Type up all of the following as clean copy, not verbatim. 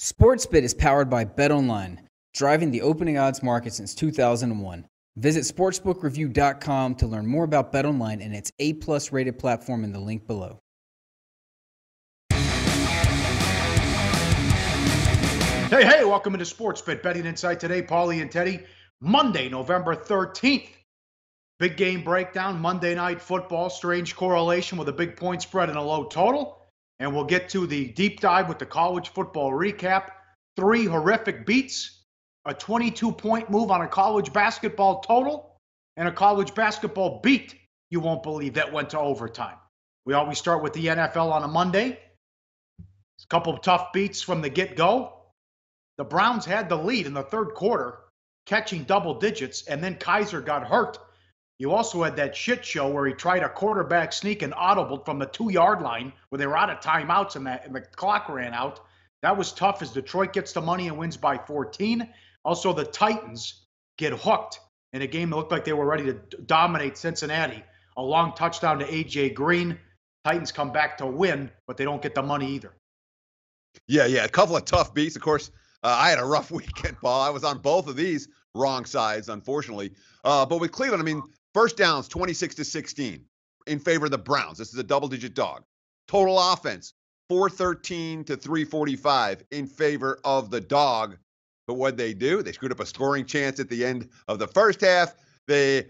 SportsBit is powered by BetOnline, driving the opening odds market since 2001. Visit sportsbookreview.com to learn more about BetOnline and its A+ rated platform in the link below. Hey, welcome into SportsBit Betting Insight today. Pauly and Teddy, Monday, November 13th. Big game breakdown, Monday Night Football, strange correlation with a big point spread and a low total. And we'll get to the deep dive with the college football recap. 3 horrific beats, a 22-point move on a college basketball total, and a college basketball beat, you won't believe, that went to overtime. We always start with the NFL on a Monday. A couple of tough beats from the get-go. The Browns had the lead in the third quarter, catching double digits, and then Kaiser got hurt. You also had that shit show where he tried a quarterback sneak and audible from the 2-yard line where they were out of timeouts and the clock ran out. That was tough as Detroit gets the money and wins by 14. Also, the Titans get hooked in a game that looked like they were ready to dominate Cincinnati. A long touchdown to A.J. Green. Titans come back to win, but they don't get the money either. Yeah, a couple of tough beats. Of course, I had a rough weekend, Paul. I was on both of these wrong sides, unfortunately. But with Cleveland, I mean, first downs, 26-16 in favor of the Browns. This is a double-digit dog. Total offense, 413 to 345 in favor of the dog. But what'd they do? They screwed up a scoring chance at the end of the first half. The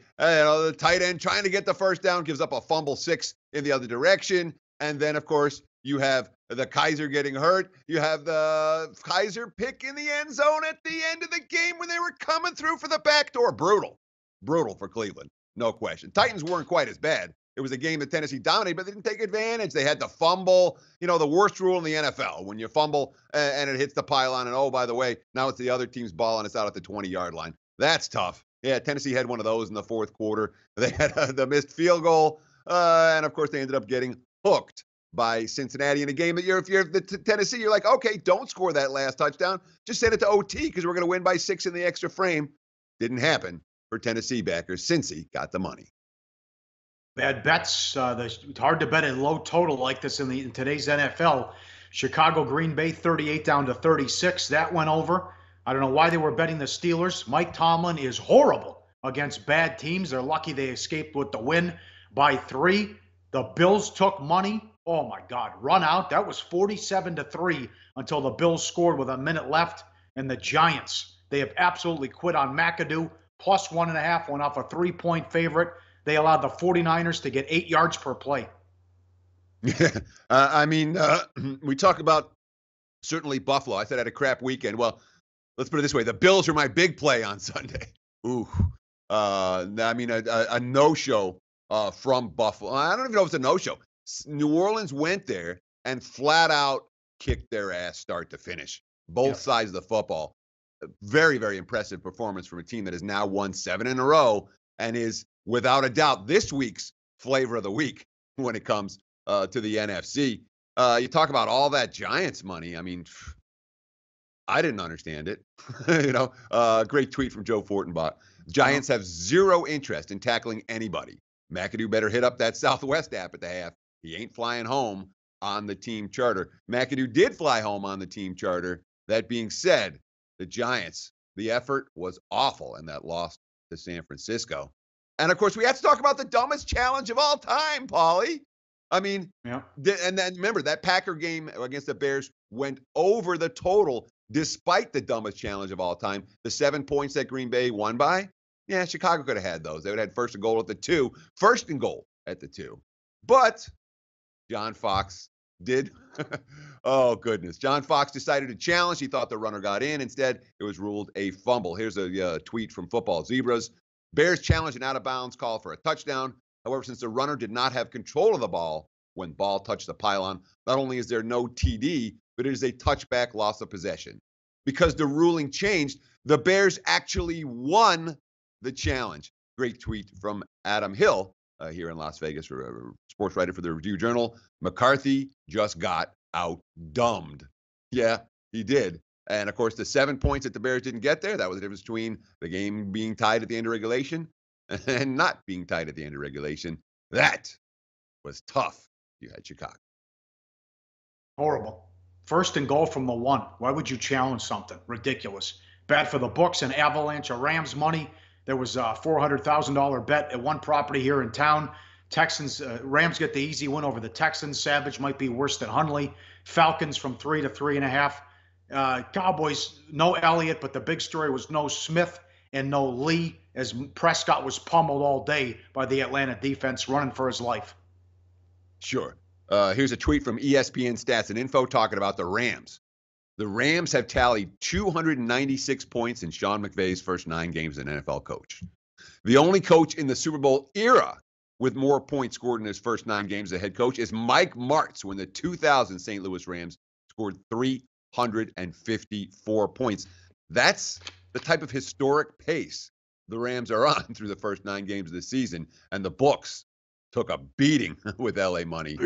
tight end trying to get the first down gives up a fumble 6 in the other direction. And then, of course, you have the Kaiser getting hurt. You have the Kaiser pick in the end zone at the end of the game when they were coming through for the back door. Brutal for Cleveland. No question. Titans weren't quite as bad. It was a game that Tennessee dominated, but they didn't take advantage. They had to fumble. You know, the worst rule in the NFL, when you fumble and it hits the pylon, and oh, by the way, now it's the other team's ball and it's out at the 20-yard line. That's tough. Yeah, Tennessee had one of those in the fourth quarter. They had the missed field goal, and of course they ended up getting hooked by Cincinnati in a game that if you're the Tennessee, you're like, okay, don't score that last touchdown. Just send it to OT because we're going to win by 6 in the extra frame. Didn't happen for Tennessee backers. Cincy got the money. Bad bets. It's hard to bet a low total like this in today's NFL. Chicago, Green Bay, 38 down to 36. That went over. I don't know why they were betting the Steelers. Mike Tomlin is horrible against bad teams. They're lucky they escaped with the win by 3. The Bills took money. Oh, my God. Run out. That was 47-3 until the Bills scored with a minute left. And the Giants, they have absolutely quit on McAdoo. Plus 1.5 went off a 3-point favorite. They allowed the 49ers to get 8 yards per play. We talk about certainly Buffalo. I said I had a crap weekend. Well, let's put it this way. The Bills are my big play on Sunday. Ooh. A no-show from Buffalo. I don't even know if it's a no-show. New Orleans went there and flat out kicked their ass start to finish. Both sides of the football. Very, very impressive performance from a team that has now won 7 in a row and is, without a doubt, this week's flavor of the week when it comes to the NFC. You talk about all that Giants money. I mean, I didn't understand it. Great tweet from Joe Fortenbach. Giants have zero interest in tackling anybody. McAdoo better hit up that Southwest app at the half. He ain't flying home on the team charter. McAdoo did fly home on the team charter. That being said, the Giants, the effort was awful in that loss to San Francisco. And, of course, we have to talk about the dumbest challenge of all time, Pauly. I mean, and then remember, that Packer game against the Bears went over the total despite the dumbest challenge of all time. The 7 points that Green Bay won by, yeah, Chicago could have had those. They would have had first and goal at the 2. First and goal at the 2. But John Fox did. Oh, goodness. John Fox decided to challenge. He thought the runner got in. Instead, it was ruled a fumble. Here's a tweet from Football Zebras. Bears challenged an out-of-bounds call for a touchdown. However, since the runner did not have control of the ball when ball touched the pylon, not only is there no TD, but it is a touchback loss of possession. Because the ruling changed, the Bears actually won the challenge. Great tweet from Adam Hill here in Las Vegas, sports writer for the Review-Journal. McCarthy just got out-dumbed. Yeah, he did. And, of course, the 7 points that the Bears didn't get there, that was the difference between the game being tied at the end of regulation and not being tied at the end of regulation. That was tough. You had Chicago. Horrible. First and goal from the 1. Why would you challenge something? Ridiculous. Bad for the books. An avalanche of Rams money. There was a $400,000 bet at one property here in town. Rams get the easy win over the Texans. Savage might be worse than Hundley. Falcons from 3 to 3.5. Cowboys, no Elliott, but the big story was no Smith and no Lee, as Prescott was pummeled all day by the Atlanta defense, running for his life. Sure. Here's a tweet from ESPN Stats and Info talking about the Rams. The Rams have tallied 296 points in Sean McVay's first 9 games as an NFL coach. The only coach in the Super Bowl era with more points scored in his first 9 games as a head coach is Mike Martz, when the 2000 St. Louis Rams scored 354 points. That's the type of historic pace the Rams are on through the first 9 games of the season, and the books took a beating with LA money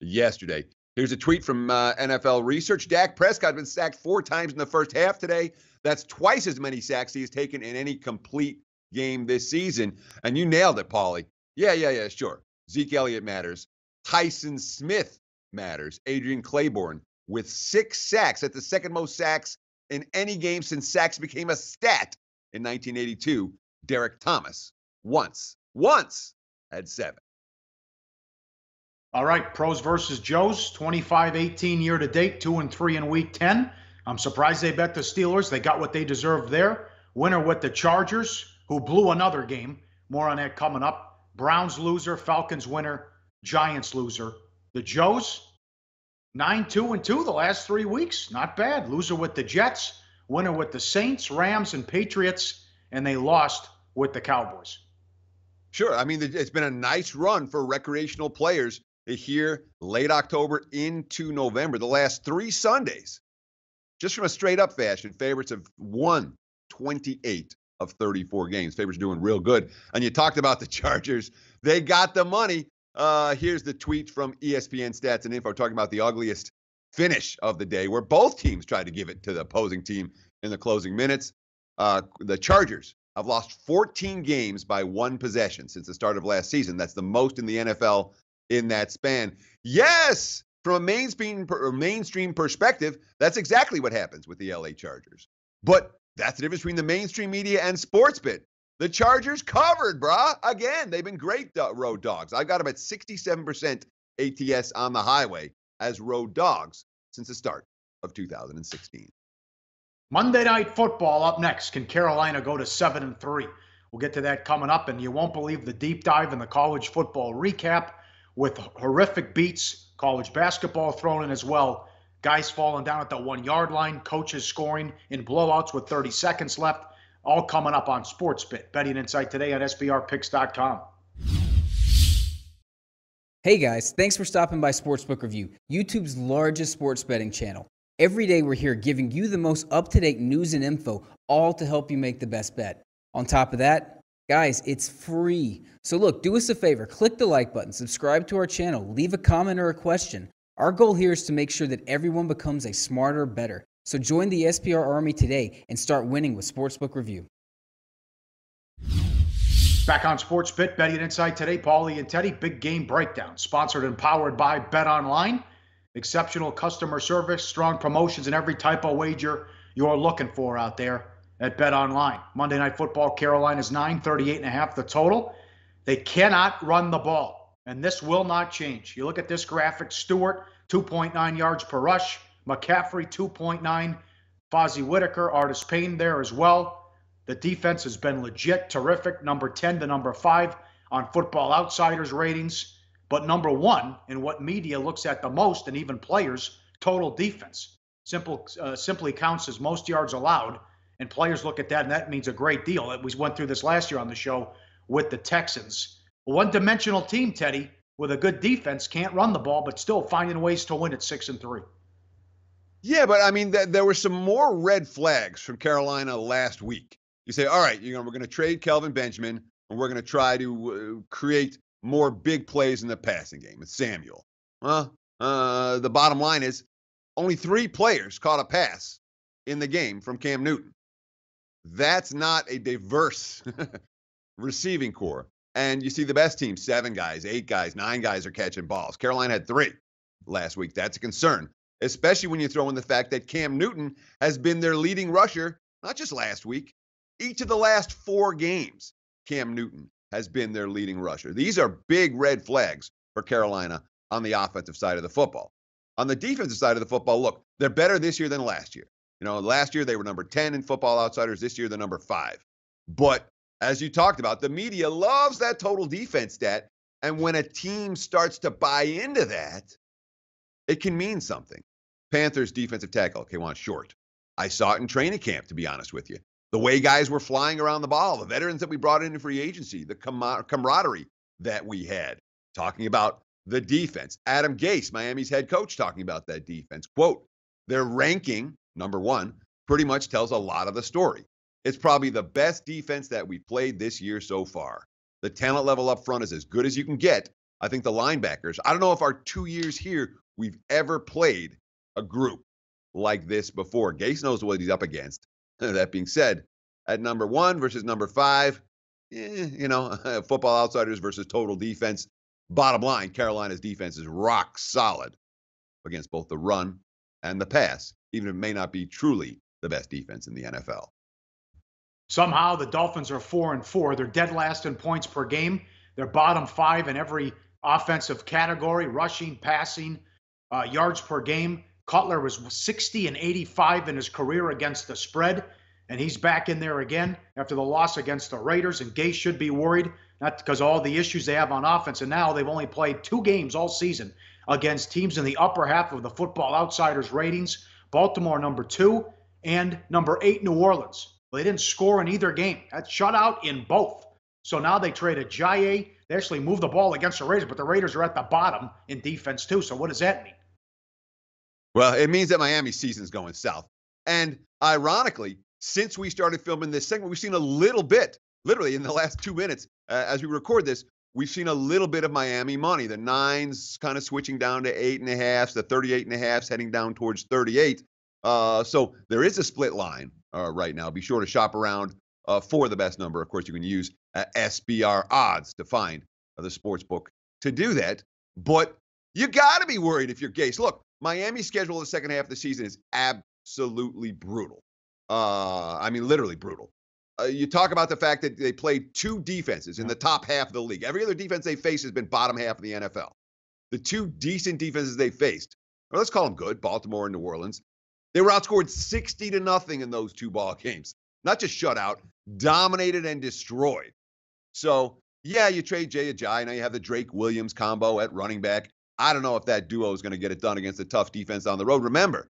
yesterday. Here's a tweet from NFL Research. Dak Prescott has been sacked 4 times in the first half today. That's twice as many sacks he has taken in any complete game this season. And you nailed it, Pauly. Yeah, sure. Zeke Elliott matters. Tyson Smith matters. Adrian Claiborne with 6 sacks. That's the second most sacks in any game since sacks became a stat in 1982. Derek Thomas once had 7. All right, pros versus Joes, 25-18 year-to-date, 2-3 in Week 10. I'm surprised they bet the Steelers. They got what they deserved there. Winner with the Chargers, who blew another game. More on that coming up. Browns loser, Falcons winner, Giants loser. The Joes, 9-2-2 the last 3 weeks. Not bad. Loser with the Jets, winner with the Saints, Rams, and Patriots, and they lost with the Cowboys. Sure. I mean, it's been a nice run for recreational players here late October into November. The last 3 Sundays, just from a straight-up fashion, favorites have won 28 of 34 games. Favorites doing real good. And you talked about the Chargers. They got the money. Here's the tweet from ESPN Stats and Info talking about the ugliest finish of the day, where both teams tried to give it to the opposing team in the closing minutes. The Chargers have lost 14 games by 1 possession since the start of last season. That's the most in the NFL in that span. Yes, from a mainstream perspective, that's exactly what happens with the LA Chargers. But that's the difference between the mainstream media and Sportsbet. The Chargers covered, brah. Again, they've been great road dogs. I got them at 67% ATS on the highway as road dogs since the start of 2016. Monday Night Football up next. Can Carolina go to 7-3? We'll get to that coming up, and you won't believe the deep dive in the college football recap with horrific beats, college basketball thrown in as well. Guys falling down at the 1-yard line, coaches scoring in blowouts with 30 seconds left. All coming up on SportsBit. Betting Insight today on SBRpicks.com. Hey guys, thanks for stopping by Sportsbook Review, YouTube's largest sports betting channel. Every day we're here giving you the most up-to-date news and info, all to help you make the best bet. On top of that, guys, it's free. So look, do us a favor, click the like button, subscribe to our channel, leave a comment or a question. Our goal here is to make sure that everyone becomes a smarter, better. So join the SPR Army today and start winning with Sportsbook Review. Back on SportsBit, Betting Insight today, Pauly and Teddy, big game breakdown. Sponsored and powered by BetOnline. Exceptional customer service, strong promotions, and every type of wager you're looking for out there at BetOnline. Monday Night Football, Carolina's 938.5 the total. They cannot run the ball, and this will not change. You look at this graphic, Stewart, 2.9 yards per rush. McCaffrey, 2.9. Fozzie Whitaker, Artis Payne there as well. The defense has been legit, terrific, number 10 to number 5 on Football Outsiders ratings, but number 1 in what media looks at the most, and even players, total defense. Simply counts as most yards allowed, and players look at that, and that means a great deal. We went through this last year on the show with the Texans. A one-dimensional team, Teddy, with a good defense, can't run the ball, but still finding ways to win at 6-3. Yeah, but I mean, there were some more red flags from Carolina last week. You say, all right, we're going to trade Kelvin Benjamin, and we're going to try to create more big plays in the passing game with Samuel. Well, the bottom line is only 3 players caught a pass in the game from Cam Newton. That's not a diverse receiving core. And you see the best team, 7 guys, 8 guys, 9 guys are catching balls. Carolina had 3 last week. That's a concern. especially when you throw in the fact that Cam Newton has been their leading rusher, not just last week, each of the last 4 games, Cam Newton has been their leading rusher. These are big red flags for Carolina on the offensive side of the football. On the defensive side of the football, look, they're better this year than last year. Last year they were number 10 in Football Outsiders. This year they're number 5. But as you talked about, the media loves that total defense stat. And when a team starts to buy into that, it can mean something. Panthers defensive tackle, K'Wan Short. I saw it in training camp, to be honest with you. The way guys were flying around the ball, the veterans that we brought in free agency, the camaraderie that we had. Talking about the defense. Adam Gase, Miami's head coach, talking about that defense. Quote, their ranking, number 1, pretty much tells a lot of the story. It's probably the best defense that we've played this year so far. The talent level up front is as good as you can get. I think the linebackers, I don't know if our 2 years here we've ever played a group like this before. Gase knows what he's up against. That being said, at number 1 versus number 5, Football Outsiders versus total defense. Bottom line, Carolina's defense is rock solid against both the run and the pass, even if it may not be truly the best defense in the NFL. Somehow the Dolphins are 4-4. They're dead last in points per game. They're bottom 5 in every offensive category, rushing, passing, yards per game. Cutler was 60 and 85 in his career against the spread, and he's back in there again after the loss against the Raiders, and Gase should be worried, not because of all the issues they have on offense, and now they've only played 2 games all season against teams in the upper half of the Football Outsiders ratings, Baltimore number 2 and number 8 New Orleans. Well, they didn't score in either game. That's shutout in both. So now they traded Jaye. They actually moved the ball against the Raiders, but the Raiders are at the bottom in defense too. So what does that mean? Well, it means that Miami's season's going south. And ironically, since we started filming this segment, we've seen a little bit, literally in the last 2 minutes, as we record this, we've seen a little bit of Miami money. The 9s kind of switching down to 8.5s, the 38.5s heading down towards 38. So there is a split line right now. Be sure to shop around for the best number. Of course, you can use SBR odds to find the sports book to do that. But you got to be worried if you're Gase. Look, Miami's schedule the second half of the season is absolutely brutal. Literally brutal. You talk about the fact that they played 2 defenses in the top half of the league. Every other defense they faced has been bottom half of the NFL. The 2 decent defenses they faced, or let's call them good, Baltimore and New Orleans, they were outscored 60-0 in those 2 ball games. Not just shut out, dominated and destroyed. So, yeah, you trade Jay Ajayi. Now you have the Drake Williams combo at running back. I don't know if that duo is going to get it done against a tough defense on the road. Remember,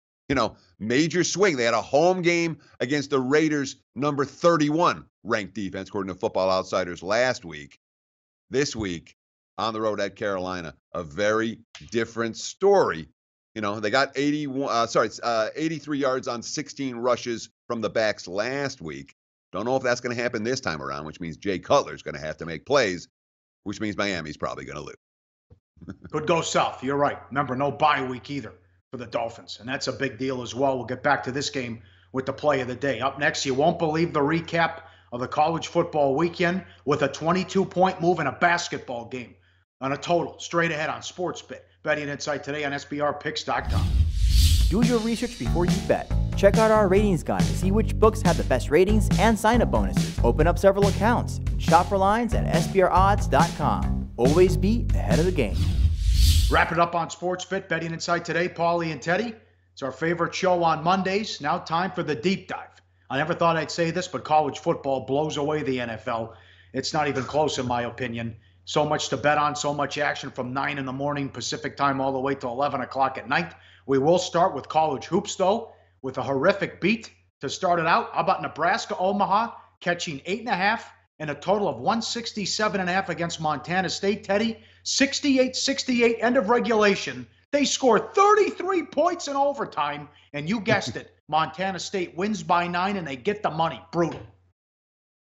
major swing. They had a home game against the Raiders, number 31 ranked defense, according to Football Outsiders last week. This week, on the road at Carolina, a very different story. They got 83 yards on 16 rushes from the backs last week. Don't know if that's going to happen this time around, which means Jay Cutler's going to have to make plays, which means Miami's probably going to lose. Could go south. You're right. Remember, no bye week either for the Dolphins, and that's a big deal as well. We'll get back to this game with the play of the day. Up next, you won't believe the recap of the college football weekend with a 22-point move in a basketball game on a total straight ahead on SportsBit. Betting Insight today on SBRpicks.com. Do your research before you bet. Check out our ratings guide to see which books have the best ratings and sign-up bonuses. Open up several accounts and shop for lines at SBRodds.com. Always be ahead of the game. Wrap it up on SportsBit. Betting Insight today, Pauly and Teddy. It's our favorite show on Mondays. Now time for the deep dive. I never thought I'd say this, but college football blows away the NFL. It's not even close in my opinion. So much to bet on, so much action from 9 in the morning Pacific time all the way to 11 o'clock at night. We will start with college hoops, though, with a horrific beat to start it out. How about Nebraska Omaha catching 8.5 and a total of 167.5 against Montana State? Teddy, 68-68, end of regulation. They score 33 points in overtime, and you guessed it, Montana State wins by 9, and they get the money. Brutal.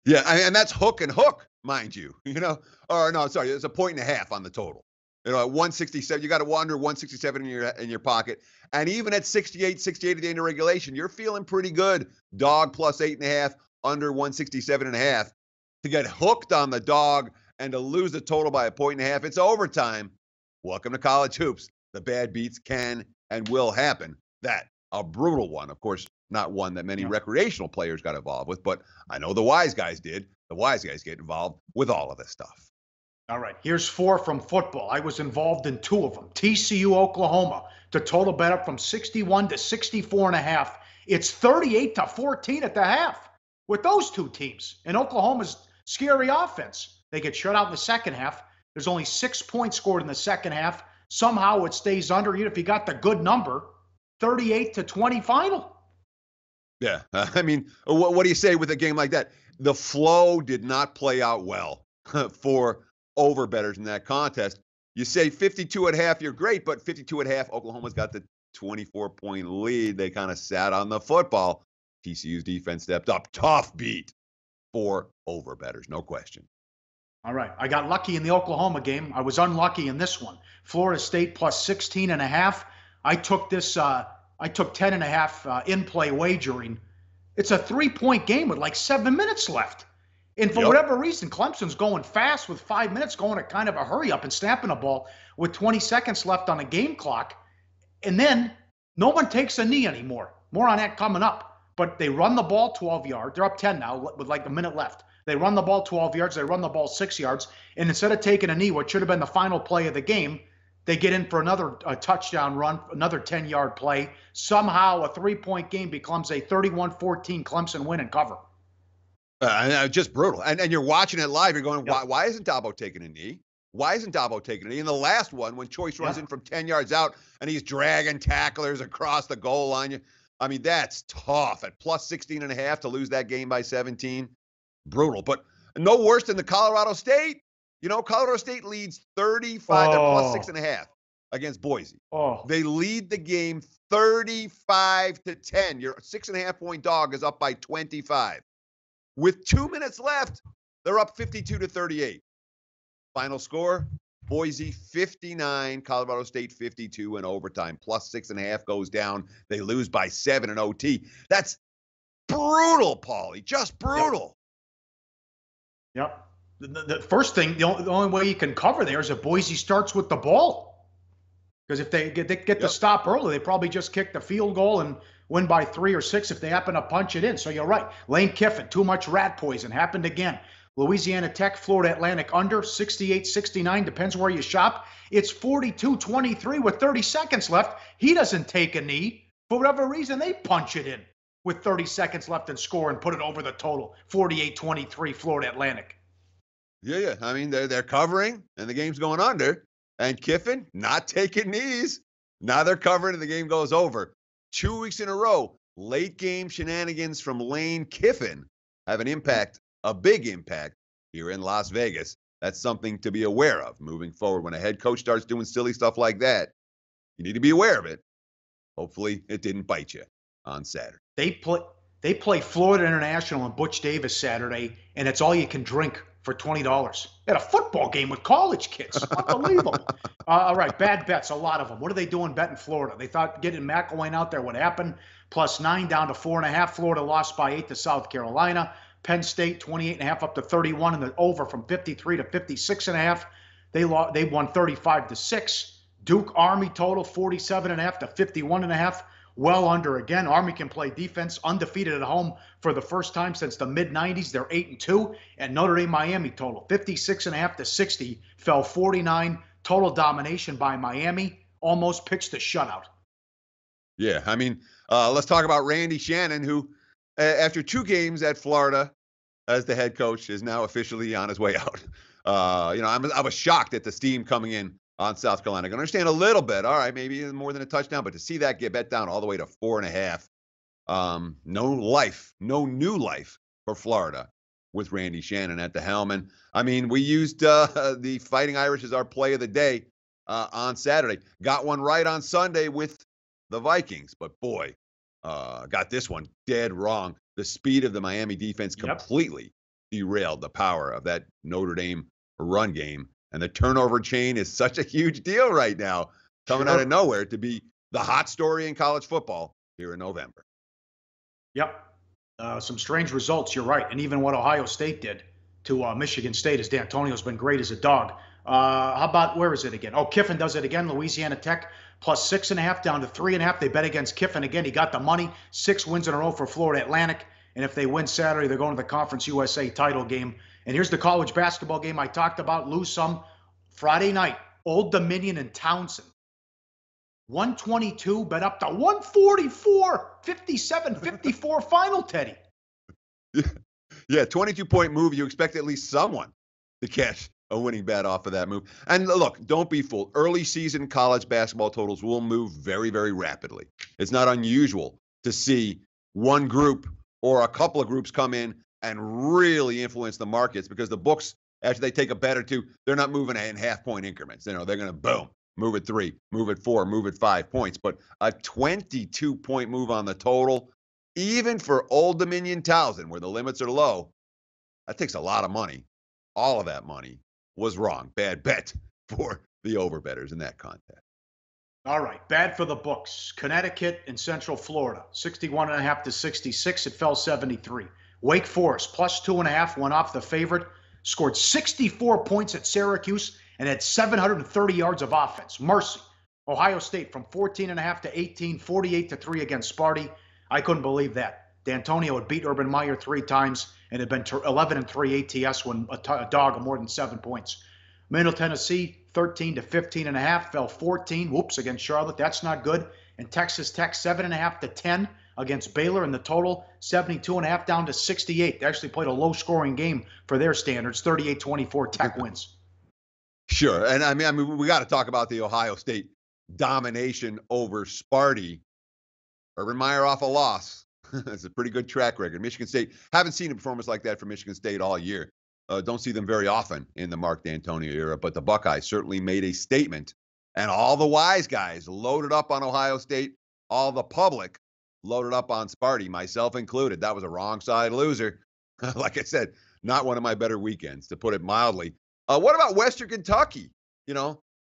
Yeah, and that's hook and hook, mind you. Or no, sorry, it's a 1.5 on the total. At 167, you got to under 167 in your pocket, and even at 68 at the end of regulation, you're feeling pretty good. Dog plus 8.5, under 167.5. To get hooked on the dog and to lose the total by a 1.5, it's overtime. Welcome to college hoops. The bad beats can and will happen. That, a brutal one. Of course, not one that many recreational players got involved with, but I know the wise guys did. The wise guys get involved with all of this stuff. All right, here's 4 from football. I was involved in 2 of them. TCU, Oklahoma, the total bet up from 61 to 64.5. It's 38-14 at the half with those 2 teams. And Oklahoma's scary offense. They get shut out in the second half. There's only 6 points scored in the second half. Somehow it stays under, even if you got the good number, 38-20 final. Yeah, I mean, what do you say with a game like that? The flow did not play out well for over bettors in that contest. You say 52 at half, you're great, but 52 at half, Oklahoma's got the 24-point lead. They kind of sat on the football. TCU's defense stepped up. Tough beat for over bettors, no question. All right, I got lucky in the Oklahoma game. I was unlucky in this one. Florida State plus 16.5. I took this. I took 10.5 in-play wagering. It's a 3-point game with like 7 minutes left. And for whatever reason, Clemson's going fast with 5 minutes, going at kind of a hurry up and snapping a ball with 20 seconds left on the game clock. And then no one takes a knee anymore. More on that coming up. But they run the ball 12 yards. They're up 10 now with like a minute left. They run the ball 12 yards. They run the ball 6 yards. And instead of taking a knee, what should have been the final play of the game, they get in for another touchdown run, another 10-yard play. Somehow a 3-point game becomes a 31-14 Clemson win and cover. Just brutal. And you're watching it live. You're going, why isn't Dabo taking a knee? Why isn't Dabo taking a knee? In the last one, when Choice runs in from 10 yards out and he's dragging tacklers across the goal line, I mean, that's tough. At plus 16.5 to lose that game by 17, brutal. But no worse than the Colorado State. You know, Colorado State leads 35 to plus 6.5 against Boise. They lead the game 35-10. Your 6.5-point dog is up by 25. With 2 minutes left, they're up 52-38. Final score, Boise 59, Colorado State 52 in overtime. Plus 6.5 goes down. They lose by 7 in OT. That's brutal, Pauly. Just brutal. Yep. The first thing, the only way you can cover there is if Boise starts with the ball. Because if they get the stop early, they probably just kick the field goal and win by 3 or 6 if they happen to punch it in. So you're right. Lane Kiffin, too much rat poison. Happened again. Louisiana Tech, Florida Atlantic under, 68-69. Depends where you shop. It's 42-23 with 30 seconds left. He doesn't take a knee. For whatever reason, they punch it in with 30 seconds left and score and put it over the total. 48-23 Florida Atlantic. Yeah. I mean, they're covering, and the game's going under. And Kiffin not taking knees. Now they're covering, and the game goes over. 2 weeks in a row, late game shenanigans from Lane Kiffin have an impact, a big impact here in Las Vegas. That's something to be aware of moving forward. When a head coach starts doing silly stuff like that, you need to be aware of it. Hopefully it didn't bite you on Saturday. They play Florida International and Butch Davis Saturday, and it's all you can drink for $20 at a football game with college kids. Unbelievable. All right, bad bets, a lot of them. What are they doing betting Florida? They thought getting McElwain out there would happen. Plus 9 down to 4.5. Florida lost by 8 to South Carolina. Penn State 28.5 up to 31, and the over from 53 to 56.5. They won 35-6. Duke Army total 47.5 to 51.5. Well under again. Army can play defense, undefeated at home for the first time since the mid-90s. They're 8-2. And Notre Dame Miami total 56.5 to 60. Fell 49. Total domination by Miami. Almost pitched a shutout. Yeah, I mean, let's talk about Randy Shannon, who, after 2 games at Florida as the head coach, is now officially on his way out. I was shocked at the steam coming in on South Carolina. I can understand a little bit. All right, maybe more than a touchdown, but to see that get bet down all the way to 4.5, no new life for Florida with Randy Shannon at the helm. And I mean, we used the Fighting Irish as our play of the day on Saturday. Got one right on Sunday with the Vikings, but boy, got this one dead wrong. The speed of the Miami defense completely derailed the power of that Notre Dame run game. And the turnover chain is such a huge deal right now, coming out of nowhere to be the hot story in college football here in November. Yep. Some strange results, you're right. And even what Ohio State did to Michigan State, as D'Antonio's been great as a dog. How about, where is it again? Oh, Kiffin does it again. Louisiana Tech plus 6.5 down to 3.5. They bet against Kiffin again. He got the money. 6 wins in a row for Florida Atlantic. And if they win Saturday, they're going to the Conference USA title game. And here's the college basketball game I talked about. Lose some. Friday night, Old Dominion and Townsend. 122, bet up to 144, 57-54 final, Teddy. Yeah, 22-point move. You expect at least someone to catch a winning bet off of that move. And look, don't be fooled. Early season college basketball totals will move very, very rapidly. It's not unusual to see one group or a couple of groups come in and really influence the markets, because the books, after they take a bet or two, they're not moving in half-point increments. They're going to boom, move it 3, move it 4, move it 5 points. But a 22-point move on the total, even for Old Dominion Townsend, where the limits are low, that takes a lot of money. All of that money was wrong. Bad bet for the overbettors in that contest. All right, bad for the books. Connecticut and Central Florida, 61.5 to 66. It fell 73. Wake Forest, plus 2.5, went off the favorite, scored 64 points at Syracuse, and had 730 yards of offense. Mercy. Ohio State from 14.5 to 18, 48 to 3 against Sparty. I couldn't believe that. D'Antonio had beat Urban Meyer 3 times and had been 11-3 ATS when a dog of more than 7 points. Middle Tennessee, 13 to 15.5, fell 14. Whoops, against Charlotte. That's not good. And Texas Tech, 7.5 to 10 against Baylor, and the total 72.5 down to 68. They actually played a low-scoring game for their standards. 38-24. Tech wins. Sure, and I mean, we got to talk about the Ohio State domination over Sparty. Urban Meyer off a loss. That's a pretty good track record. Michigan State, haven't seen a performance like that from Michigan State all year. Don't see them very often in the Mark D'Antonio era, but the Buckeyes certainly made a statement. And all the wise guys loaded up on Ohio State. All the public loaded up on Sparty, myself included. That was a wrong side loser. Like I said, not one of my better weekends, to put it mildly. What about Western Kentucky?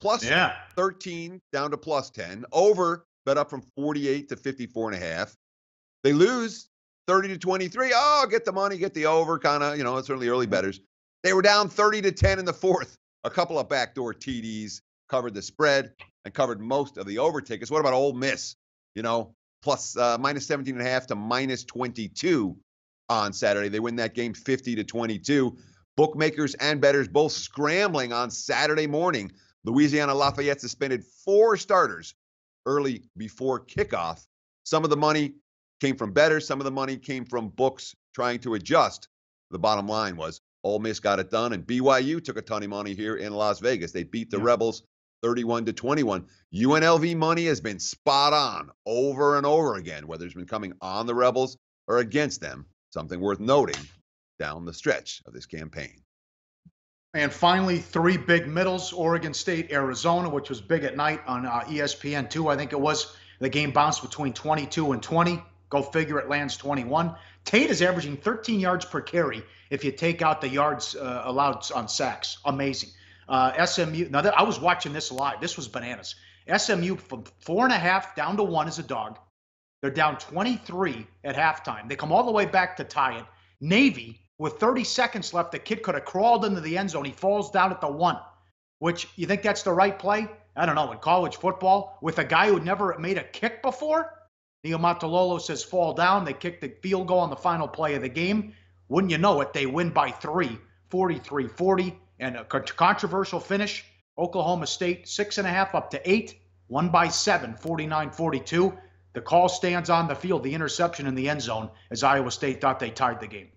Plus 13 down to plus 10. Over, bet up from 48 to 54.5. They lose 30 to 23. Oh, get the money, get the over, kind of, it's certainly early bettors. They were down 30 to 10 in the fourth. A couple of backdoor TDs covered the spread and covered most of the over tickets. What about Ole Miss? Plus minus 17.5 to minus 22 on Saturday. They win that game 50 to 22. Bookmakers and bettors both scrambling on Saturday morning. Louisiana Lafayette suspended 4 starters early before kickoff. Some of the money came from bettors. Some of the money came from books trying to adjust. The bottom line was Ole Miss got it done, and BYU took a ton of money here in Las Vegas. They beat the Rebels 31 to 21. UNLV money has been spot on over and over again, whether it's been coming on the Rebels or against them. Something worth noting down the stretch of this campaign. And finally, 3 big middles, Oregon State, Arizona, which was big at night on ESPN2, I think it was. The game bounced between 22 and 20. Go figure, it lands 21. Tate is averaging 13 yards per carry if you take out the yards allowed on sacks. Amazing. SMU, now I was watching this live. This was bananas. SMU from 4.5 down to 1 as a dog. They're down 23 at halftime. They come all the way back to tie it. Navy, with 30 seconds left, the kid could have crawled into the end zone. He falls down at the 1, which, you think that's the right play? I don't know. In college football, with a guy who never made a kick before, Neil Montalolo says fall down. They kick the field goal on the final play of the game. Wouldn't you know it, they win by 3, 43-40, and a controversial finish. Oklahoma State, 6.5 up to 8, won by 7, 49-42. The call stands on the field, the interception in the end zone, as Iowa State thought they tied the game.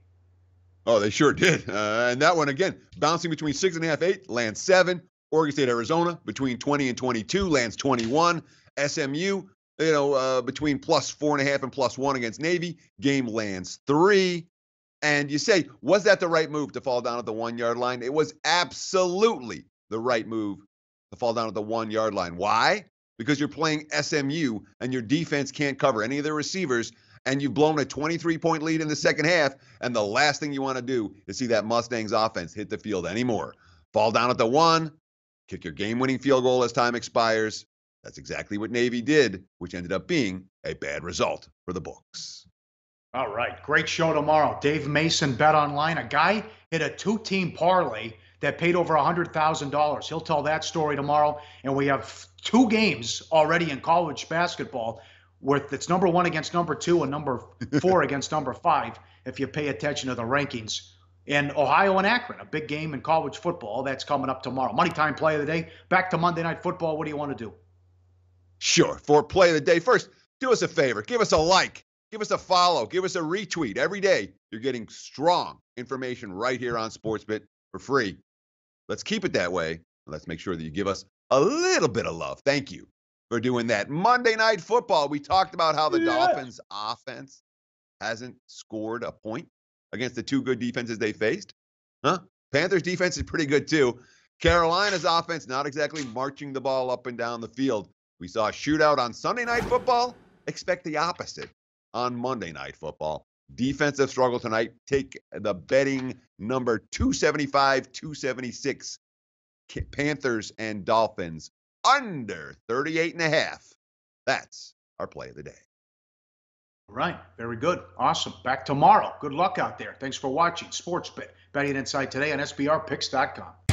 Oh, they sure did. And that one, again, bouncing between 6.5, 8, lands 7. Oregon State, Arizona, between 20 and 22, lands 21. SMU, between plus 4.5 and plus 1 against Navy, game lands 3. And you say, was that the right move to fall down at the 1-yard line? It was absolutely the right move to fall down at the 1-yard line. Why? Because you're playing SMU and your defense can't cover any of their receivers, and you've blown a 23-point lead in the second half, and the last thing you want to do is see that Mustangs offense hit the field anymore. Fall down at the 1, kick your game-winning field goal as time expires. That's exactly what Navy did, which ended up being a bad result for the books. All right, great show tomorrow. Dave Mason, Bet Online. A guy hit a 2-team parlay that paid over $100,000. He'll tell that story tomorrow. And we have 2 games already in college basketball where it's number 1 against number 2 and number 4 against number 5, if you pay attention to the rankings. And Ohio and Akron, a big game in college football. That's coming up tomorrow. Money Time Play of the Day. Back to Monday Night Football. What do you want to do? Sure. For Play of the Day, first, do us a favor. Give us a like. Give us a follow. Give us a retweet. Every day, you're getting strong information right here on SportsBit for free. Let's keep it that way. Let's make sure that you give us a little bit of love. Thank you for doing that. Monday Night Football, we talked about how the Dolphins offense hasn't scored a point against the 2 good defenses they faced. Panthers defense is pretty good too. Carolina's offense not exactly marching the ball up and down the field. We saw a shootout on Sunday Night Football. Expect the opposite on Monday Night Football. Defensive struggle tonight. Take the betting number 275, 276. Panthers and Dolphins under 38.5. That's our play of the day. All right. Very good. Awesome. Back tomorrow. Good luck out there. Thanks for watching SportsBit. Betting Insight today on SBRPicks.com.